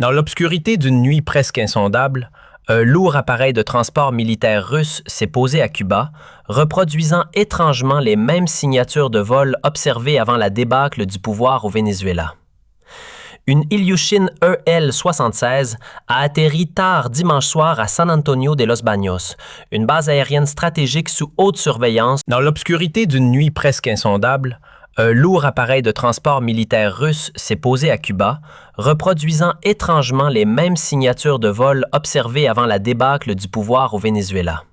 Dans l'obscurité d'une nuit presque insondable, un lourd appareil de transport militaire russe s'est posé à Cuba, reproduisant étrangement les mêmes signatures de vol observées avant la débâcle du pouvoir au Venezuela. Une Ilyushin EL-76 a atterri tard dimanche soir à San Antonio de los Baños, une base aérienne stratégique sous haute surveillance. Dans l'obscurité d'une nuit presque insondable, un lourd appareil de transport militaire russe s'est posé à Cuba, reproduisant étrangement les mêmes signatures de vol observées avant la débâcle du pouvoir au Venezuela.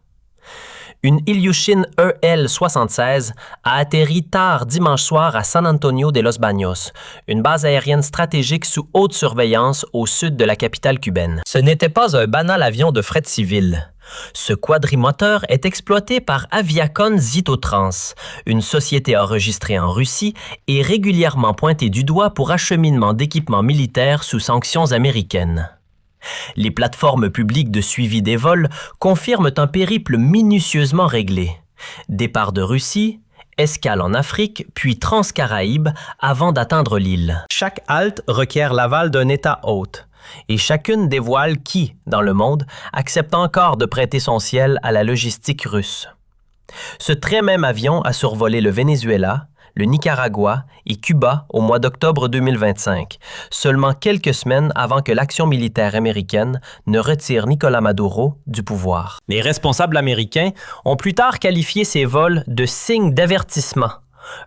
Une Ilyushin EL-76 a atterri tard dimanche soir à San Antonio de los Baños, une base aérienne stratégique sous haute surveillance au sud de la capitale cubaine. Ce n'était pas un banal avion de fret civil. Ce quadrimoteur est exploité par Aviacon Zitotrans, une société enregistrée en Russie et régulièrement pointée du doigt pour acheminement d'équipements militaires sous sanctions américaines. Les plateformes publiques de suivi des vols confirment un périple minutieusement réglé. Départ de Russie, escale en Afrique, puis Transcaraïbes avant d'atteindre l'île. Chaque halte requiert l'aval d'un État hôte, et chacune dévoile qui, dans le monde, accepte encore de prêter son ciel à la logistique russe. Ce très même avion a survolé le Venezuela, le Nicaragua et Cuba au mois d'octobre 2025, seulement quelques semaines avant que l'action militaire américaine ne retire Nicolás Maduro du pouvoir. Les responsables américains ont plus tard qualifié ces vols de signes d'avertissement,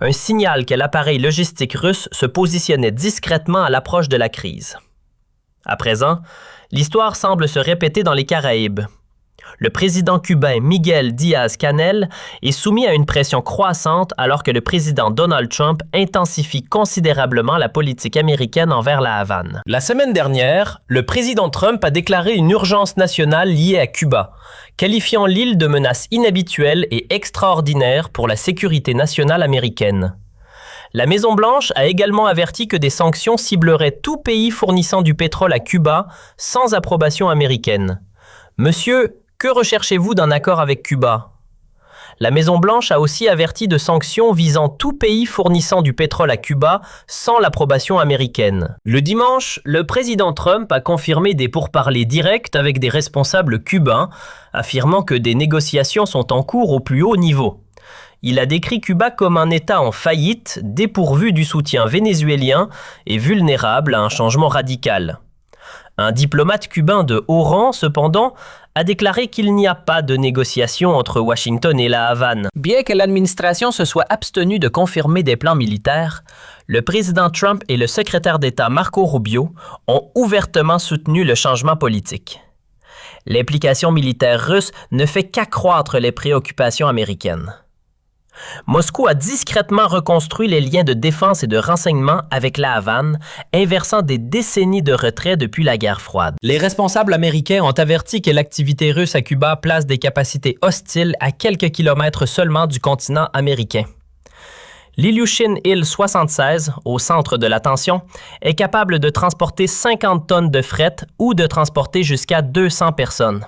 un signal que l'appareil logistique russe se positionnait discrètement à l'approche de la crise. À présent, l'histoire semble se répéter dans les Caraïbes. Le président cubain Miguel Díaz-Canel est soumis à une pression croissante alors que le président Donald Trump intensifie considérablement la politique américaine envers la Havane. La semaine dernière, le président Trump a déclaré une urgence nationale liée à Cuba, qualifiant l'île de menace inhabituelle et extraordinaire pour la sécurité nationale américaine. La Maison-Blanche a également averti que des sanctions cibleraient tout pays fournissant du pétrole à Cuba sans approbation américaine. Monsieur, que recherchez-vous d'un accord avec Cuba? La Maison-Blanche a aussi averti de sanctions visant tout pays fournissant du pétrole à Cuba sans l'approbation américaine. Le dimanche, le président Trump a confirmé des pourparlers directs avec des responsables cubains, affirmant que des négociations sont en cours au plus haut niveau. Il a décrit Cuba comme un État en faillite, dépourvu du soutien vénézuélien et vulnérable à un changement radical. Un diplomate cubain de haut rang, cependant, a déclaré qu'il n'y a pas de négociation entre Washington et la Havane. Bien que l'administration se soit abstenue de confirmer des plans militaires, le président Trump et le secrétaire d'État Marco Rubio ont ouvertement soutenu le changement politique. L'implication militaire russe ne fait qu'accroître les préoccupations américaines. Moscou a discrètement reconstruit les liens de défense et de renseignement avec la Havane, inversant des décennies de retrait depuis la guerre froide. Les responsables américains ont averti que l'activité russe à Cuba place des capacités hostiles à quelques kilomètres seulement du continent américain. L'Ilyushin Il-76, au centre de l'attention, est capable de transporter 50 tonnes de fret ou de transporter jusqu'à 200 personnes.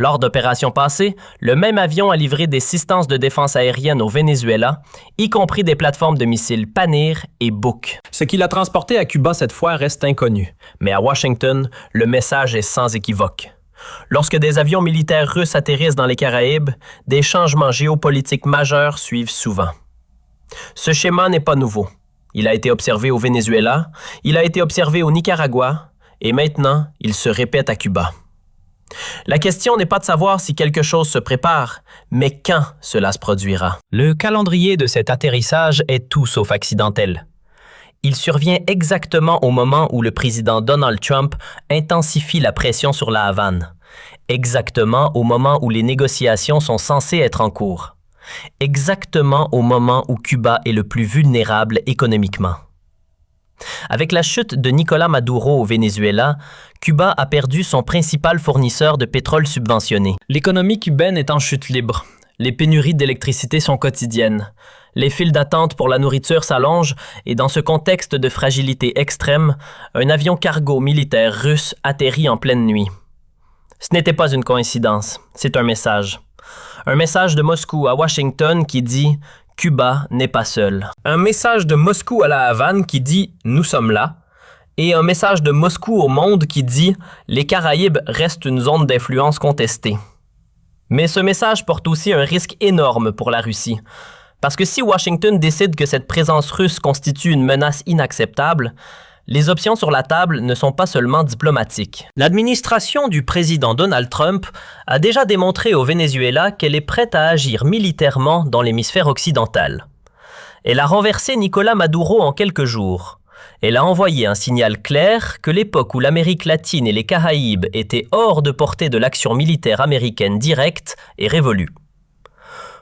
Lors d'opérations passées, le même avion a livré des assistances de défense aérienne au Venezuela, y compris des plateformes de missiles Panir et Buk. Ce qu'il a transporté à Cuba cette fois reste inconnu, mais à Washington, le message est sans équivoque. Lorsque des avions militaires russes atterrissent dans les Caraïbes, des changements géopolitiques majeurs suivent souvent. Ce schéma n'est pas nouveau. Il a été observé au Venezuela, il a été observé au Nicaragua, et maintenant, il se répète à Cuba. La question n'est pas de savoir si quelque chose se prépare, mais quand cela se produira. Le calendrier de cet atterrissage est tout sauf accidentel. Il survient exactement au moment où le président Donald Trump intensifie la pression sur la Havane, exactement au moment où les négociations sont censées être en cours, exactement au moment où Cuba est le plus vulnérable économiquement. Avec la chute de Nicolás Maduro au Venezuela, Cuba a perdu son principal fournisseur de pétrole subventionné. L'économie cubaine est en chute libre. Les pénuries d'électricité sont quotidiennes. Les files d'attente pour la nourriture s'allongent et dans ce contexte de fragilité extrême, un avion cargo militaire russe atterrit en pleine nuit. Ce n'était pas une coïncidence, c'est un message. Un message de Moscou à Washington qui dit « Cuba n'est pas seul ». Un message de Moscou à la Havane qui dit « Nous sommes là ». et un message de Moscou au monde qui dit « Les Caraïbes restent une zone d'influence contestée ». Mais ce message porte aussi un risque énorme pour la Russie. Parce que si Washington décide que cette présence russe constitue une menace inacceptable, les options sur la table ne sont pas seulement diplomatiques. L'administration du président Donald Trump a déjà démontré au Venezuela qu'elle est prête à agir militairement dans l'hémisphère occidental. Elle a renversé Nicolás Maduro en quelques jours. Elle a envoyé un signal clair que l'époque où l'Amérique latine et les Caraïbes étaient hors de portée de l'action militaire américaine directe est révolue.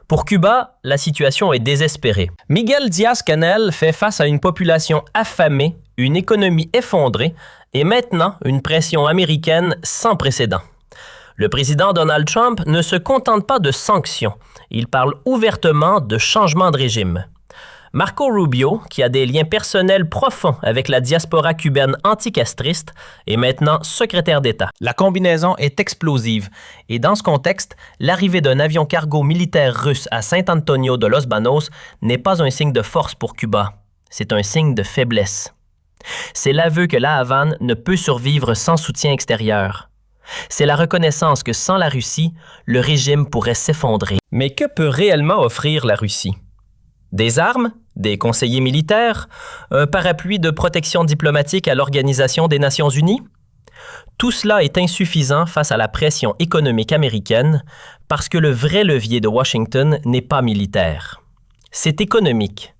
Pour Cuba, la situation est désespérée. Miguel Díaz-Canel fait face à une population affamée, une économie effondrée et maintenant une pression américaine sans précédent. Le président Donald Trump ne se contente pas de sanctions, il parle ouvertement de changement de régime. Marco Rubio, qui a des liens personnels profonds avec la diaspora cubaine anticastriste, est maintenant secrétaire d'État. La combinaison est explosive et dans ce contexte, l'arrivée d'un avion cargo militaire russe à San Antonio de Los Banos n'est pas un signe de force pour Cuba, c'est un signe de faiblesse. C'est l'aveu que la Havane ne peut survivre sans soutien extérieur. C'est la reconnaissance que sans la Russie, le régime pourrait s'effondrer. Mais que peut réellement offrir la Russie? Des armes, des conseillers militaires, un parapluie de protection diplomatique à l'Organisation des Nations Unies? Tout cela est insuffisant face à la pression économique américaine parce que le vrai levier de Washington n'est pas militaire. C'est économique.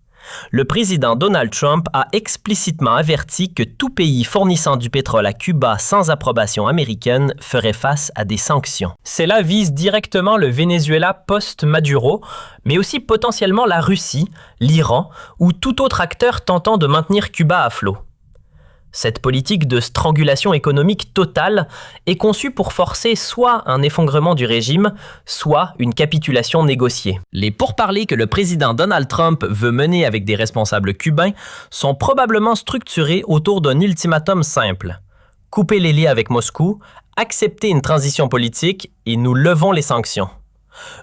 Le président Donald Trump a explicitement averti que tout pays fournissant du pétrole à Cuba sans approbation américaine ferait face à des sanctions. Cela vise directement le Venezuela post-Maduro, mais aussi potentiellement la Russie, l'Iran ou tout autre acteur tentant de maintenir Cuba à flot. Cette politique de strangulation économique totale est conçue pour forcer soit un effondrement du régime, soit une capitulation négociée. Les pourparlers que le président Donald Trump veut mener avec des responsables cubains sont probablement structurés autour d'un ultimatum simple. Couper les liens avec Moscou, accepter une transition politique et nous levons les sanctions.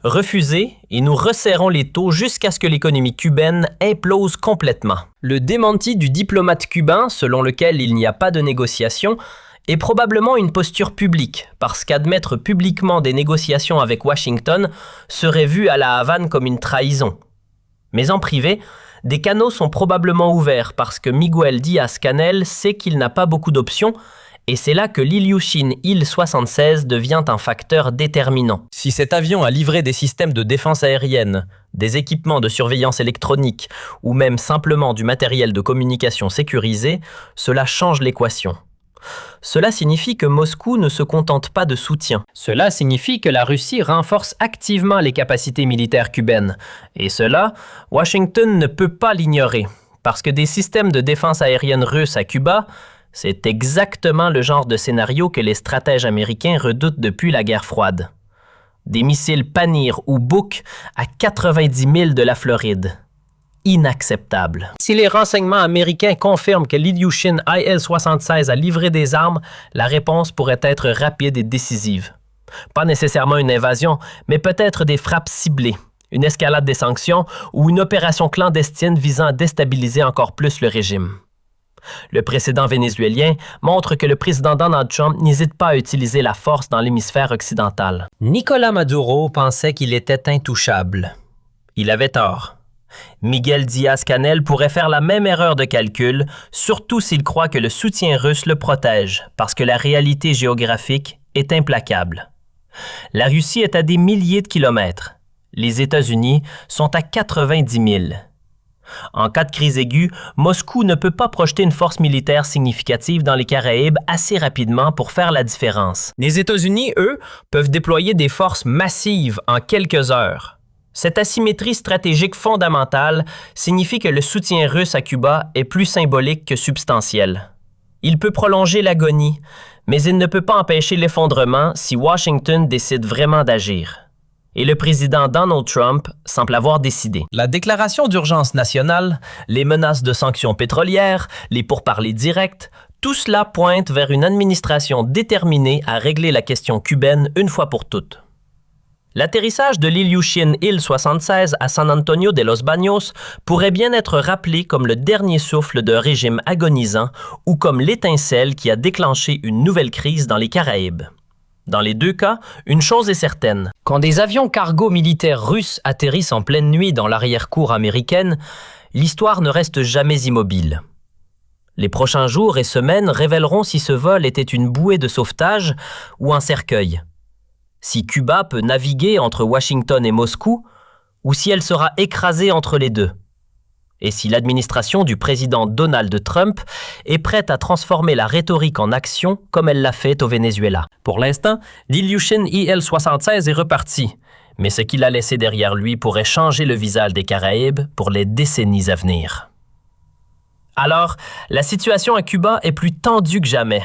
Refuser et nous resserrons les taux jusqu'à ce que l'économie cubaine implose complètement. Le démenti du diplomate cubain, selon lequel il n'y a pas de négociation, est probablement une posture publique, parce qu'admettre publiquement des négociations avec Washington serait vu à la Havane comme une trahison. Mais en privé, des canaux sont probablement ouverts parce que Miguel Díaz-Canel sait qu'il n'a pas beaucoup d'options. Et c'est là que l'Ilyushin Il-76 devient un facteur déterminant. Si cet avion a livré des systèmes de défense aérienne, des équipements de surveillance électronique ou même simplement du matériel de communication sécurisé, cela change l'équation. Cela signifie que Moscou ne se contente pas de soutien. Cela signifie que la Russie renforce activement les capacités militaires cubaines. Et cela, Washington ne peut pas l'ignorer, parce que des systèmes de défense aérienne russes à Cuba, c'est exactement le genre de scénario que les stratèges américains redoutent depuis la guerre froide. Des missiles Panir ou Buk à 90 000 de la Floride. Inacceptable. Si les renseignements américains confirment que l'Ilyushin Il-76 a livré des armes, la réponse pourrait être rapide et décisive. Pas nécessairement une invasion, mais peut-être des frappes ciblées, une escalade des sanctions ou une opération clandestine visant à déstabiliser encore plus le régime. Le précédent vénézuélien montre que le président Donald Trump n'hésite pas à utiliser la force dans l'hémisphère occidental. Nicolás Maduro pensait qu'il était intouchable. Il avait tort. Miguel Díaz-Canel pourrait faire la même erreur de calcul, surtout s'il croit que le soutien russe le protège, parce que la réalité géographique est implacable. La Russie est à des milliers de kilomètres. Les États-Unis sont à 90 000. En cas de crise aiguë, Moscou ne peut pas projeter une force militaire significative dans les Caraïbes assez rapidement pour faire la différence. Les États-Unis, eux, peuvent déployer des forces massives en quelques heures. Cette asymétrie stratégique fondamentale signifie que le soutien russe à Cuba est plus symbolique que substantiel. Il peut prolonger l'agonie, mais il ne peut pas empêcher l'effondrement si Washington décide vraiment d'agir. Et le président Donald Trump semble avoir décidé. La déclaration d'urgence nationale, les menaces de sanctions pétrolières, les pourparlers directs, tout cela pointe vers une administration déterminée à régler la question cubaine une fois pour toutes. L'atterrissage de l'Ilyushin Il-76 à San Antonio de los Baños pourrait bien être rappelé comme le dernier souffle d'un régime agonisant ou comme l'étincelle qui a déclenché une nouvelle crise dans les Caraïbes. Dans les deux cas, une chose est certaine. Quand des avions cargo militaires russes atterrissent en pleine nuit dans l'arrière-cour américaine, l'histoire ne reste jamais immobile. Les prochains jours et semaines révéleront si ce vol était une bouée de sauvetage ou un cercueil. Si Cuba peut naviguer entre Washington et Moscou, ou si elle sera écrasée entre les deux. Et si l'administration du président Donald Trump est prête à transformer la rhétorique en action comme elle l'a fait au Venezuela. Pour l'instant, l'Ilyushin Il-76 est reparti, mais ce qu'il a laissé derrière lui pourrait changer le visage des Caraïbes pour les décennies à venir. Alors, la situation à Cuba est plus tendue que jamais.